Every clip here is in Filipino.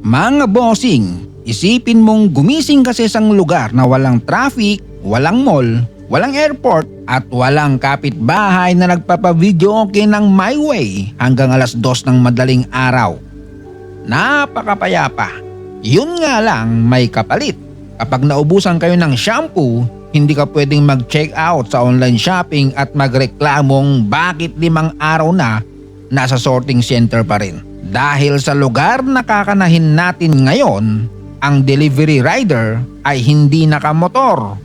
Mga bossing, isipin mong gumising ka sa isang lugar na walang traffic, walang mall, walang airport at walang kapitbahay na nagpapavideo okay ng my way hanggang alas 2 ng madaling araw. Napakapayapa. Yun nga lang may kapalit. Kapag naubusan kayo ng shampoo, hindi ka pwedeng mag-check out sa online shopping at magreklamong bakit 5 araw na nasa sorting center pa rin. Dahil sa lugar na kakanahin natin ngayon, ang delivery rider ay hindi nakamotor,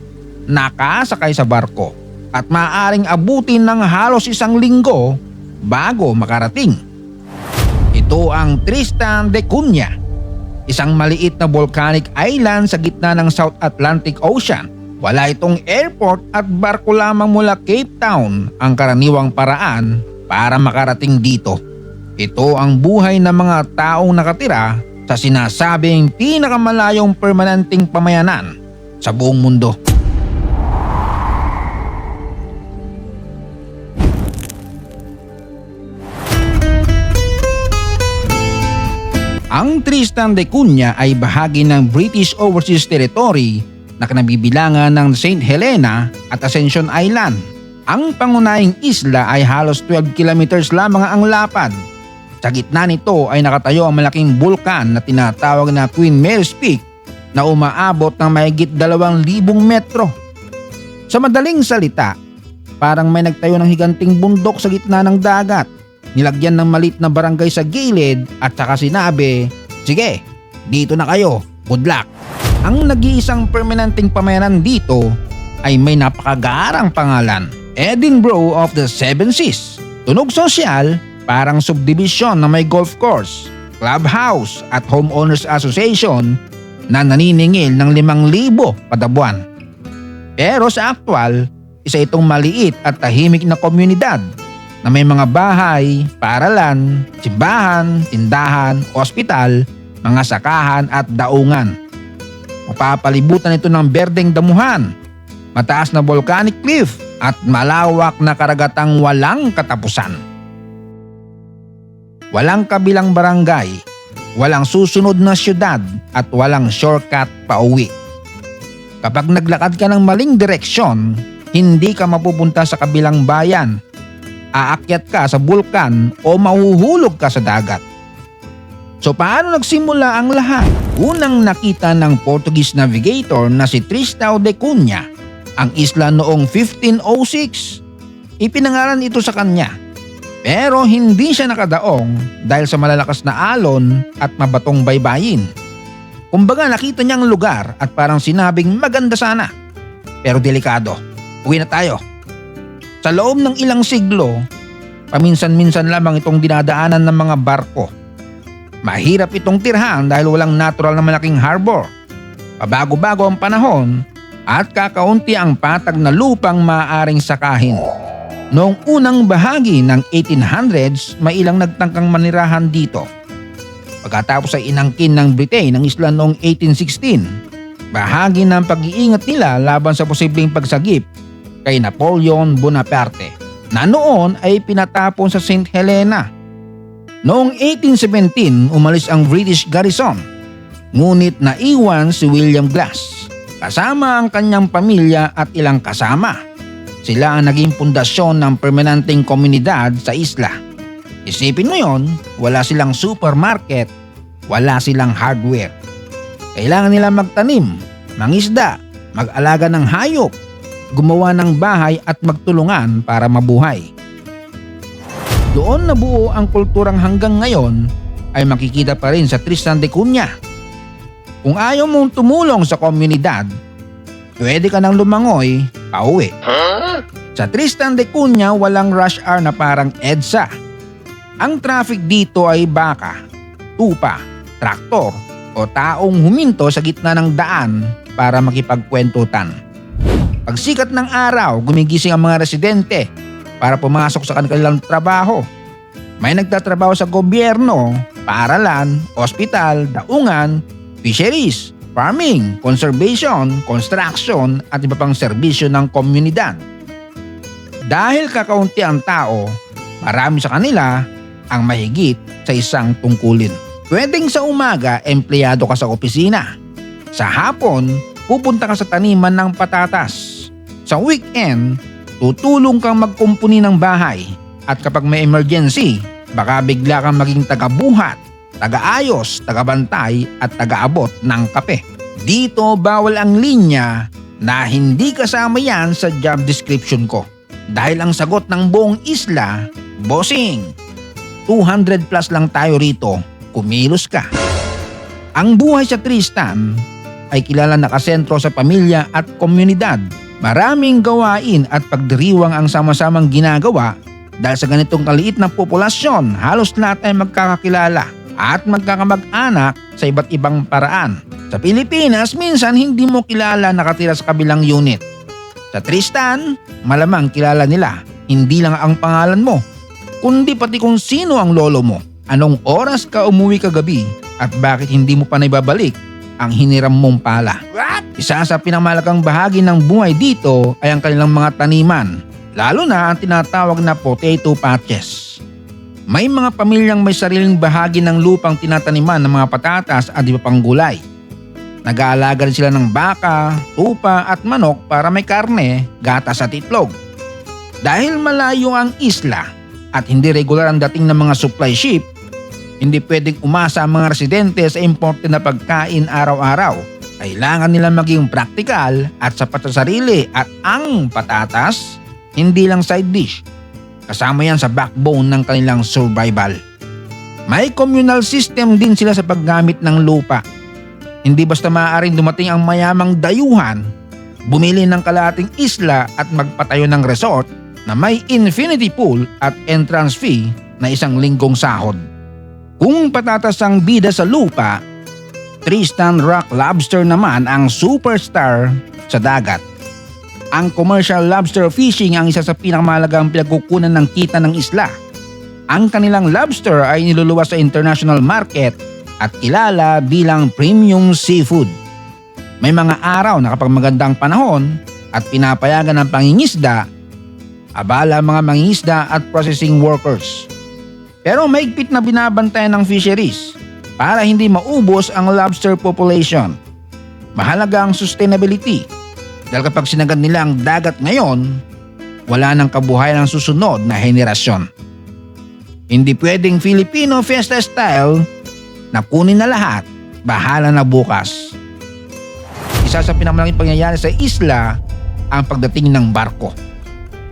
nakasakay sa barko at maaaring abutin ng halos 1 linggo bago makarating. Ito ang Tristan da Cunha, isang maliit na volcanic island sa gitna ng South Atlantic Ocean. Wala itong airport at barko lamang mula Cape Town ang karaniwang paraan para makarating dito. Ito ang buhay ng mga taong nakatira sa sinasabing pinakamalayong permanenteng pamayanan sa buong mundo. Ang Tristan da Cunha ay bahagi ng British Overseas Territory na kinabibilangan ng St. Helena at Ascension Island. Ang pangunahing isla ay halos 12 kilometers lamang ang lapad. Sa gitna nito ay nakatayo ang malaking bulkan na tinatawag na Queen Mary's Peak na umaabot ng mahigit 2,000 metro. Sa madaling salita, parang may nagtayo ng higanting bundok sa gitna ng dagat. Nilagyan ng maliit na barangay sa gilid at saka sinabi, "Sige, dito na kayo, good luck." Ang nag-iisang permanenteng pamayanan dito ay may napakagarang pangalan, Edinburgh of the Seven Seas. Tunog sosyal, parang subdivision na may golf course, clubhouse at homeowners association na naniningil ng 5,000 kada buwan. Pero sa aktwal, isa itong maliit at tahimik na komunidad na may mga bahay, paaralan, simbahan, tindahan, ospital, mga sakahan at daungan. Mapapalibutan ito ng berdeng damuhan, mataas na volcanic cliff at malawak na karagatang walang katapusan. Walang kabilang barangay, walang susunod na syudad at walang shortcut pauwi. Kapag naglakad ka ng maling direksyon, hindi ka mapupunta sa kabilang bayan. Aakyat ka sa bulkan o mahuhulog ka sa dagat. So paano nagsimula ang lahat? Unang nakita ng Portuguese navigator na si Tristan da Cunha ang isla noong 1506. Ipinangalan ito sa kanya. Pero hindi siya nakadaong dahil sa malalakas na alon at mabatong baybayin. Kumbaga nakita niya ang lugar at parang sinabing maganda sana, pero delikado. Uwi na tayo. Sa loob ng ilang siglo, paminsan-minsan lamang itong dinadaanan ng mga barko. Mahirap itong tirhan dahil walang natural na malaking harbor. Pabago-bago ang panahon at kakaunti ang patag na lupang maaaring sakahin. Noong unang bahagi ng 1800s, may ilang nagtangkang manirahan dito. Pagkatapos ay inangkin ng Britain ang isla noong 1816. Bahagi ng pag-iingat nila laban sa posibleng pagsagip kay Napoleon Bonaparte na noon ay pinatapon sa St. Helena. Noong 1817, umalis ang British garrison. Ngunit naiwan si William Glass kasama ang kanyang pamilya at ilang kasama. Sila ang naging pundasyon ng permanenteng komunidad sa isla. Isipin mo yon, wala silang supermarket, wala silang hardware. Kailangan nila magtanim, mangisda, mag-alaga ng hayop, gumawa ng bahay at magtulungan para mabuhay. Doon nabuo ang kulturang hanggang ngayon ay makikita pa rin sa Tristan da Cunha. Kung ayaw mong tumulong sa komunidad, pwede ka nang lumangoy, pauwi. Sa Tristan da Cunha walang rush hour na parang EDSA. Ang traffic dito ay baka, tupa, traktor o taong huminto sa gitna ng daan para makipagkwentutan. Pag sikat ng araw, gumigising ang mga residente para pumasok sa kanilang trabaho. May nagtatrabaho sa gobyerno, paaralan, ospital, daungan, fisheries, farming, conservation, construction at iba pang serbisyo ng komunidad. Dahil kakaunti ang tao, marami sa kanila ang mahigit sa isang tungkulin. Pwedeng sa umaga, empleyado ka sa opisina. Sa hapon, pupunta ka sa taniman ng patatas. Sa weekend, tutulong kang magkumpuni ng bahay. At kapag may emergency, baka bigla kang maging tagabuhat, tagaayos, tagabantay at tagaabot ng kape. Dito bawal ang linya na hindi kasama yan sa job description ko. Dahil ang sagot ng buong isla, bossing, 200 plus lang tayo rito, kumilos ka. Ang buhay sa Tristan ay kilala nakasentro sa pamilya at komunidad. Maraming gawain at pagdiriwang ang sama-samang ginagawa dahil sa ganitong kaliit na populasyon, halos lahat ay magkakakilala at magkakamag-anak sa iba't ibang paraan. Sa Pilipinas, minsan hindi mo kilala nakatira sa kabilang unit. Sa Tristan, malamang kilala nila, hindi lang ang pangalan mo, kundi pati kung sino ang lolo mo, anong oras ka umuwi kagabi at bakit hindi mo pa naibabalik ang hiniram mong pala. Isa sa pinamalagang bahagi ng buhay dito ay ang kanilang mga taniman, lalo na ang tinatawag na potato patches. May mga pamilyang may sariling bahagi ng lupang tinataniman ng mga patatas at iba pang gulay. Nag-aalaga rin sila ng baka, tupa at manok para may karne, gatas at itlog. Dahil malayo ang isla at hindi regular ang dating ng mga supply ship, hindi pwedeng umasa ang mga residente sa imported na pagkain araw-araw. Kailangan nila maging praktikal at sapat sa sarili at ang patatas, hindi lang side dish. Kasama yan sa backbone ng kanilang survival. May communal system din sila sa paggamit ng lupa. Hindi basta maaaring dumating ang mayamang dayuhan, bumili ng kalahating isla at magpatayo ng resort na may infinity pool at entrance fee na 1 linggong sahod. Kung patatas ang bida sa lupa, Tristan Rock Lobster naman ang superstar sa dagat. Ang commercial lobster fishing ang isa sa pinakamahalagang pinagkukunan ng kita ng isla. Ang kanilang lobster ay niluluwas sa international market at kilala bilang premium seafood. May mga araw na kapag magandang panahon at pinapayagan ng pangingisda, abala mga mangingisda at processing workers. Pero maigpit na binabantayan ng fisheries para hindi maubos ang lobster population. Mahalaga ang sustainability dahil kapag sinagad nila ang dagat ngayon, wala nang kabuhayan ang susunod na henerasyon. Hindi pwedeng Filipino fiesta style na kunin na lahat, bahala na bukas. Isa sa pinamalaking pangyayari sa isla ang pagdating ng barko.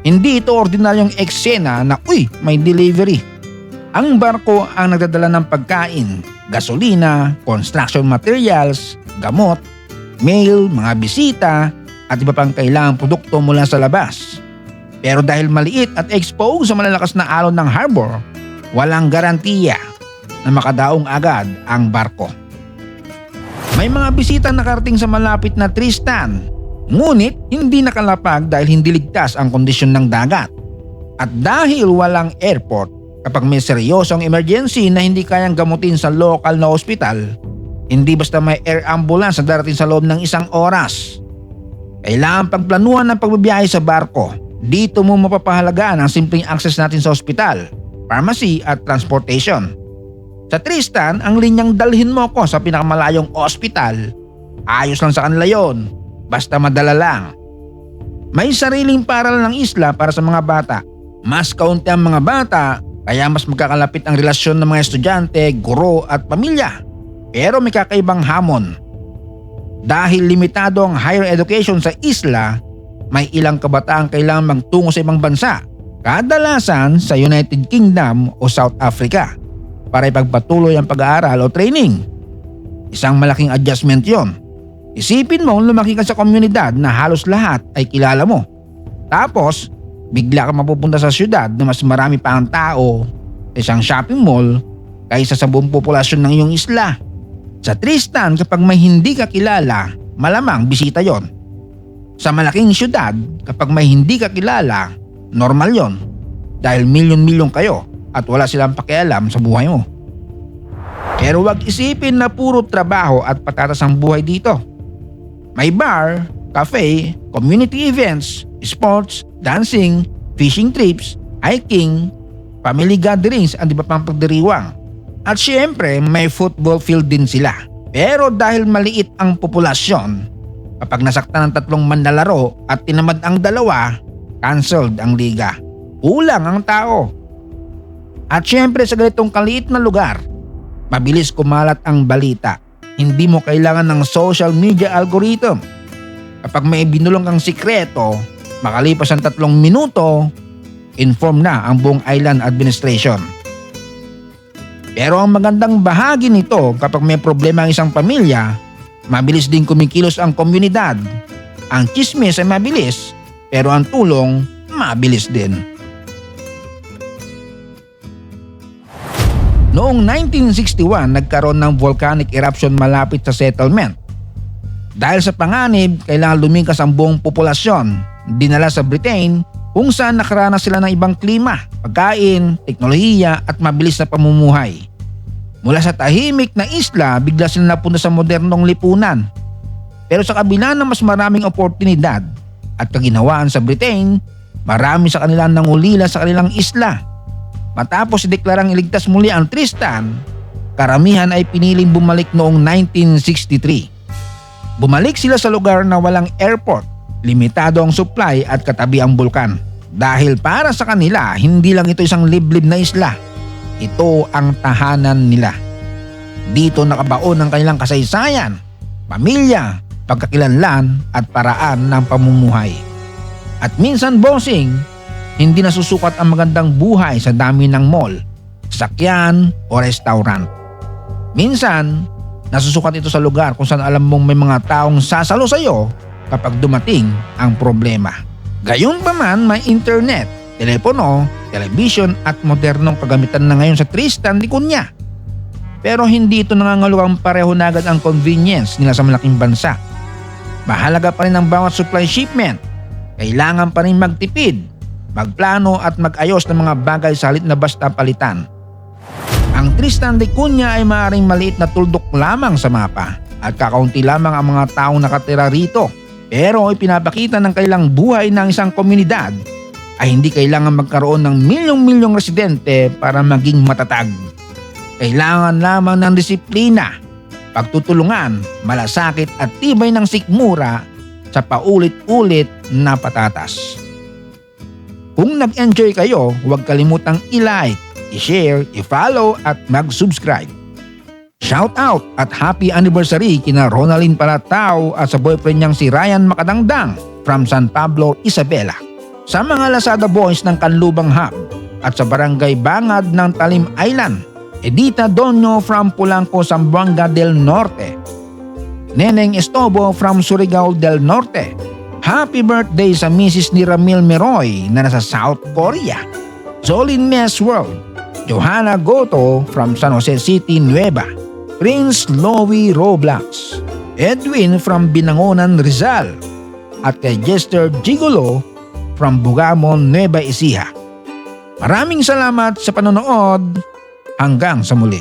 Hindi ito ordinaryong eksena na may delivery. Ang barko ang nagdadala ng pagkain, gasolina, construction materials, gamot, mail, mga bisita at iba pang kailangang produkto mula sa labas. Pero dahil maliit at exposed sa malalakas na alon ng harbor, walang garantiya na makadaong agad ang barko. May mga bisita nakarating sa malapit na Tristan, ngunit hindi nakalapag dahil hindi ligtas ang kondisyon ng dagat. At dahil walang airport, kapag may seryosong emergency na hindi kayang gamutin sa local na ospital, hindi basta may air ambulance na darating sa loob ng 1 oras. Kailangan pagplanuhan ng pagbibiyahe sa barko. Dito mo mapapahalagaan ang simpleng access natin sa ospital, pharmacy at transportation. Sa Tristan, ang linyang dalhin mo ko sa pinakamalayong ospital, ayos lang sa kanila yon, basta madala lang. May sariling paaralan ng isla para sa mga bata. Mas kaunti ang mga bata, kaya mas magkakalapit ang relasyon ng mga estudyante, guro at pamilya. Pero may kakaibang hamon. Dahil limitado ang higher education sa isla, may ilang kabataan kailangan magtungo sa ibang bansa, kadalasan sa United Kingdom o South Africa, para ipagpatuloy ang pag-aaral o training. Isang malaking adjustment yon. Isipin mo lumaki ka sa komunidad na halos lahat ay kilala mo. Tapos, bigla ka mapupunta sa syudad na mas marami pa ang tao sa isang shopping mall kaysa sa buong populasyon ng iyong isla. Sa Tristan, kapag may hindi ka kilala, malamang bisita yon. Sa malaking syudad, kapag may hindi ka kilala, normal yon. Dahil milyon-milyon kayo at wala silang pakialam sa buhay mo. Pero wag isipin na puro trabaho at patatas ang buhay dito. May bar, cafe, community events, sports, dancing, fishing trips, hiking, family gatherings at iba pang pagdiriwang. At syempre may football field din sila. Pero dahil maliit ang populasyon, kapag nasaktan ng 3 manlalaro at tinamad ang 2, cancelled ang liga. Kulang ang tao. At syempre sa ganitong kaliit na lugar, mabilis kumalat ang balita. Hindi mo kailangan ng social media algorithm. Kapag may binulong kang sikreto, makalipas ang 3 minuto, inform na ang buong island administration. Pero ang magandang bahagi nito, kapag may problema ang isang pamilya, mabilis din kumikilos ang komunidad. Ang chismis ay mabilis, pero ang tulong mabilis din. Noong 1961, nagkaroon ng volcanic eruption malapit sa settlement. Dahil sa panganib, kailangan lumikas ang buong populasyon. Dinala sa Britain kung saan nakaranas sila ng ibang klima, pagkain, teknolohiya at mabilis na pamumuhay. Mula sa tahimik na isla, bigla sila napunta sa modernong lipunan. Pero sa kabila ng mas maraming oportunidad at kaginhawaan sa Britain, marami sa kanila nangulila sa kanilang isla. Matapos ideklarang iligtas muli ang Tristan, karamihan ay piniling bumalik noong 1963. Bumalik sila sa lugar na walang airport, limitado ang supply at katabi ang bulkan. Dahil para sa kanila, hindi lang ito isang liblib na isla. Ito ang tahanan nila. Dito nakabaon ang kanilang kasaysayan, pamilya, pagkakilanlan at paraan ng pamumuhay. At minsan, bossing, hindi nasusukat ang magandang buhay sa dami ng mall, sasakyan o restaurant. Minsan, nasusukat ito sa lugar kung saan alam mong may mga taong sasalo sa iyo kapag dumating ang problema. Gayunpaman, may internet, telepono, television at modernong kagamitan na ngayon sa Tristan da Cunha. Pero hindi ito nangangaluang pareho na agad ang convenience nila sa malaking bansa. Mahalaga pa rin ang bawat supply shipment. Kailangan pa rin magtipid, magplano at mag-ayos ng mga bagay sa halip na basta palitan. Ang Tristan da Cunha ay maaaring maliit na tuldok lamang sa mapa at kakaunti lamang ang mga taong nakatira rito. Pero ipinapakita ng kailang buhay ng isang komunidad ay hindi kailangan magkaroon ng milyong-milyong residente para maging matatag. Kailangan lamang ng disiplina, pagtutulungan, malasakit at tibay ng sikmura sa paulit-ulit na patatas. Kung nag-enjoy kayo, huwag kalimutang i-like, i-share, i-follow at mag-subscribe. Shout out at happy anniversary kina Ronaldin Palatao at sa boyfriend niyang si Ryan Makadangdang from San Pablo, Isabela. Sa mga Lazada boys ng Kanlubang Hub at sa Barangay Bangad ng Talim Island, Edita Donyo from Polanco, Zamboanga del Norte. Neneng Estobo from Surigao del Norte. Happy birthday sa Mrs. ni Ramil Meroy na nasa South Korea. Jolin Mess World. Johanna Goto from San Jose City, Nueva. Prince Lowy Roblox. Edwin from Binangonan, Rizal. At kay Jester Gigolo from Bugamon, Nueva Ecija. Maraming salamat sa panonood. Hanggang sa muli.